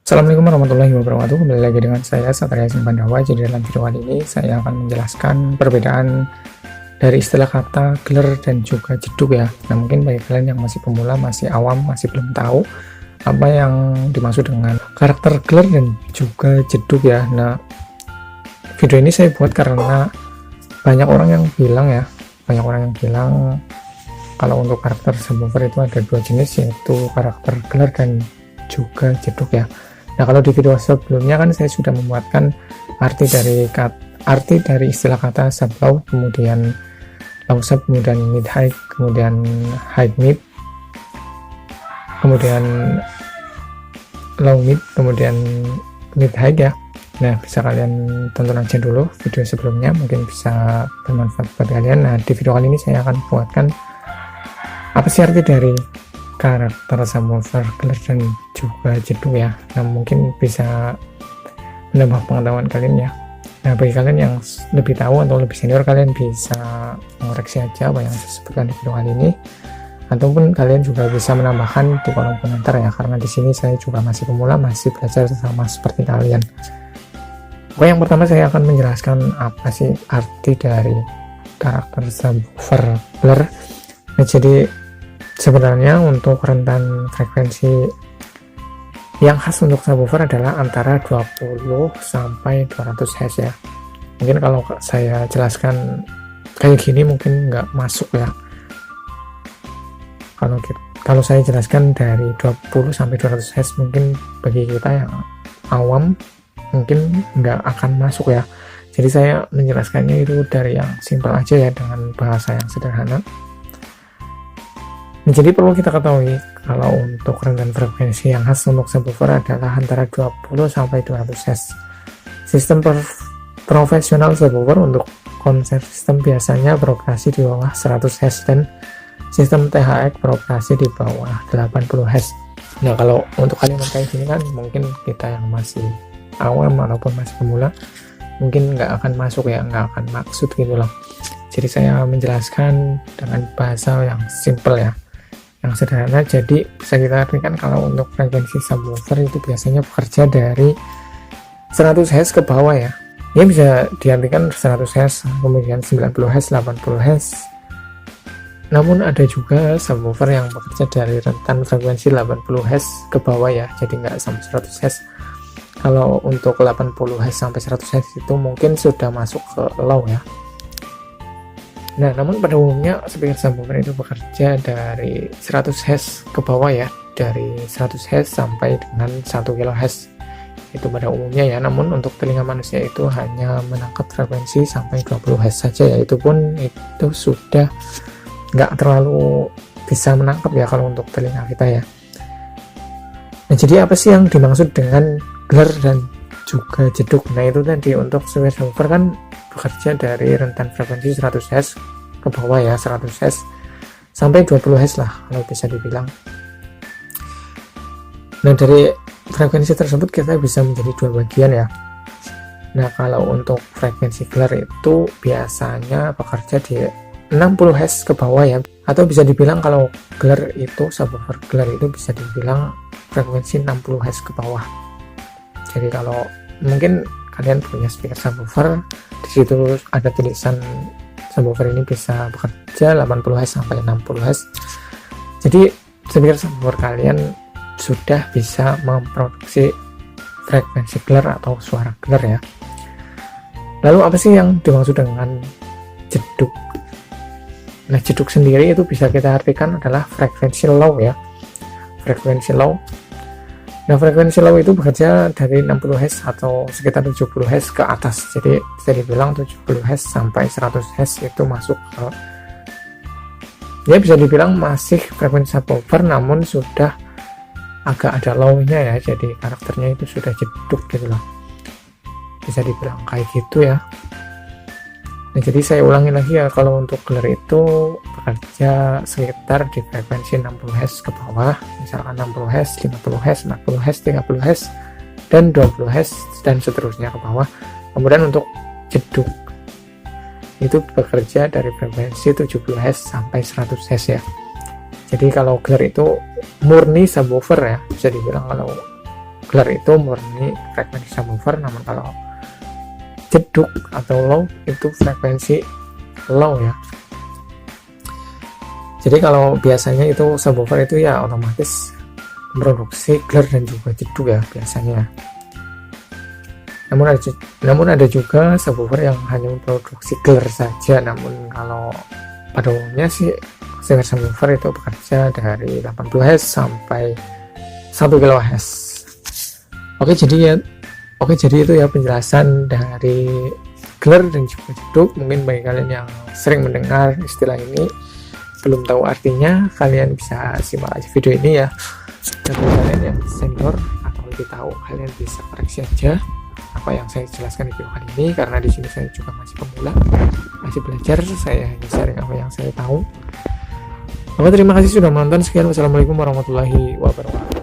Assalamualaikum warahmatullahi wabarakatuh. Kembali lagi dengan saya Satria Simpandawa. Jadi dalam video kali ini saya akan menjelaskan perbedaan dari istilah kata geler dan juga jeduk ya. Nah, mungkin bagi kalian yang masih pemula, masih awam, masih belum tahu apa yang dimaksud dengan karakter geler dan juga jeduk ya. Nah, video ini saya buat karena banyak orang yang bilang kalau untuk karakter subwoofer itu ada dua jenis, yaitu karakter geler dan juga jeduk ya. Nah, kalau di video sebelumnya kan saya sudah membuatkan arti dari istilah kata sub low, kemudian low sub, kemudian mid high, kemudian high mid, kemudian low mid, kemudian mid high ya. Nah, bisa kalian tonton aja dulu video sebelumnya, mungkin bisa bermanfaat buat kalian. Nah, di video kali ini saya akan buatkan apa sih arti dari karakter subwoofer, geler dan juga jeduk ya. Nah, mungkin bisa menambah pengetahuan kalian ya. Nah, bagi kalian yang lebih tahu atau lebih senior, kalian bisa mengoreksi aja apa yang saya sebutkan di video kali ini, ataupun kalian juga bisa menambahkan di kolom komentar ya, karena di sini saya juga masih pemula, masih belajar sama seperti kalian. Oke, yang pertama saya akan menjelaskan apa sih arti dari karakter subwoofer geler. Nah, jadi sebenarnya untuk rentan frekuensi yang khas untuk subwoofer adalah antara 20 sampai 200 Hz ya. Mungkin kalau saya jelaskan kayak gini mungkin nggak masuk ya. Kalau saya jelaskan dari 20 sampai 200 Hz, mungkin bagi kita yang awam mungkin nggak akan masuk ya. Jadi saya menjelaskannya itu dari yang simpel aja ya, dengan bahasa yang sederhana. Jadi perlu kita ketahui kalau untuk rentan frekuensi yang khas untuk subwoofer adalah antara 20 sampai 200 Hz. Sistem profesional subwoofer untuk konsep sistem biasanya beroperasi di bawah 100 Hz dan sistem THX beroperasi di bawah 80 Hz. Nah, kalau untuk kalimat kayak gini kan mungkin kita yang masih awam ataupun masih pemula mungkin nggak akan masuk ya, nggak akan maksud gitu loh. Jadi saya menjelaskan dengan bahasa yang simple ya, yang sederhana. Jadi bisa kita artikan kalau untuk frekuensi subwoofer itu biasanya bekerja dari 100 Hz ke bawah ya. Ini bisa diartikan 100 Hz, kemudian 90 Hz, 80 Hz. Namun ada juga subwoofer yang bekerja dari rentan frekuensi 80 Hz ke bawah ya, jadi nggak sampai 100 Hz. Kalau untuk 80 Hz sampai 100 Hz itu mungkin sudah masuk ke low ya. Nah, namun pada umumnya speaker subwoofer itu bekerja dari 100 Hz ke bawah ya, dari 100 Hz sampai dengan 1 kHz itu pada umumnya ya. Namun untuk telinga manusia itu hanya menangkap frekuensi sampai 20 Hz saja ya, itu pun itu sudah nggak terlalu bisa menangkap ya kalau untuk telinga kita ya. Nah, jadi apa sih yang dimaksud dengan geler dan juga jeduk? Nah, itu tadi untuk speaker subwoofer kan bekerja dari rentan frekuensi 100 Hz ke bawah ya, 100 Hz sampai 20 Hz lah kalau bisa dibilang. Nah, dari frekuensi tersebut kita bisa menjadi dua bagian ya. Nah, kalau untuk frekuensi geler itu biasanya bekerja di 60 Hz ke bawah ya, atau bisa dibilang kalau geler itu, subwoofer geler itu bisa dibilang frekuensi 60 Hz ke bawah. Jadi kalau mungkin kalian punya speaker subwoofer, di situ ada tulisan subwoofer ini bisa bekerja 80 Hz sampai 60 Hz. Jadi speaker subwoofer kalian sudah bisa memproduksi frekuensi geler atau suara geler ya. Lalu apa sih yang dimaksud dengan jeduk? Nah, jeduk sendiri itu bisa kita artikan adalah frekuensi low ya. Frekuensi low. Nah, frekuensi low itu bekerja dari 60 Hz atau sekitar 70 Hz ke atas. Jadi bisa dibilang 70 Hz sampai 100 Hz itu masuk ke, ya bisa dibilang masih frekuensi subwoofer, namun sudah agak ada low-nya ya. Jadi karakternya itu sudah jeduk gitu loh. Bisa dibilang kayak gitu ya. Nah, jadi saya ulangi lagi ya, kalau untuk geler itu bekerja sekitar di frekuensi 60 Hz ke bawah, misalkan 60 Hz, 50 Hz, 40 Hz, 30 Hz, dan 20 Hz, dan seterusnya ke bawah. Kemudian untuk jeduk itu bekerja dari frekuensi 70 Hz sampai 100 Hz ya. Jadi kalau geler itu murni subwoofer ya, bisa dibilang kalau glare itu murni frekuensi subwoofer, namun kalau jeduk atau low itu frekuensi low ya. Jadi kalau biasanya itu subwoofer itu ya otomatis memproduksi glare dan juga jeduk ya biasanya. Namun ada juga subwoofer yang hanya memproduksi glare saja. Namun kalau pada umumnya sih singer subwoofer itu bekerja dari 80 Hz sampai 1 kHz. Oke, jadi itu ya penjelasan dari glare dan juga jeduk. Mungkin bagi kalian yang sering mendengar istilah ini belum tahu artinya, kalian bisa simak aja video ini ya. Dan bagi kalian yang senior atau lebih tahu, kalian bisa koreksi aja apa yang saya jelaskan di video kali ini, karena di sini saya juga masih pemula, masih belajar. Saya hanya sharing apa yang saya tahu. Oke, terima kasih sudah menonton. Sekian, wassalamualaikum warahmatullahi wabarakatuh.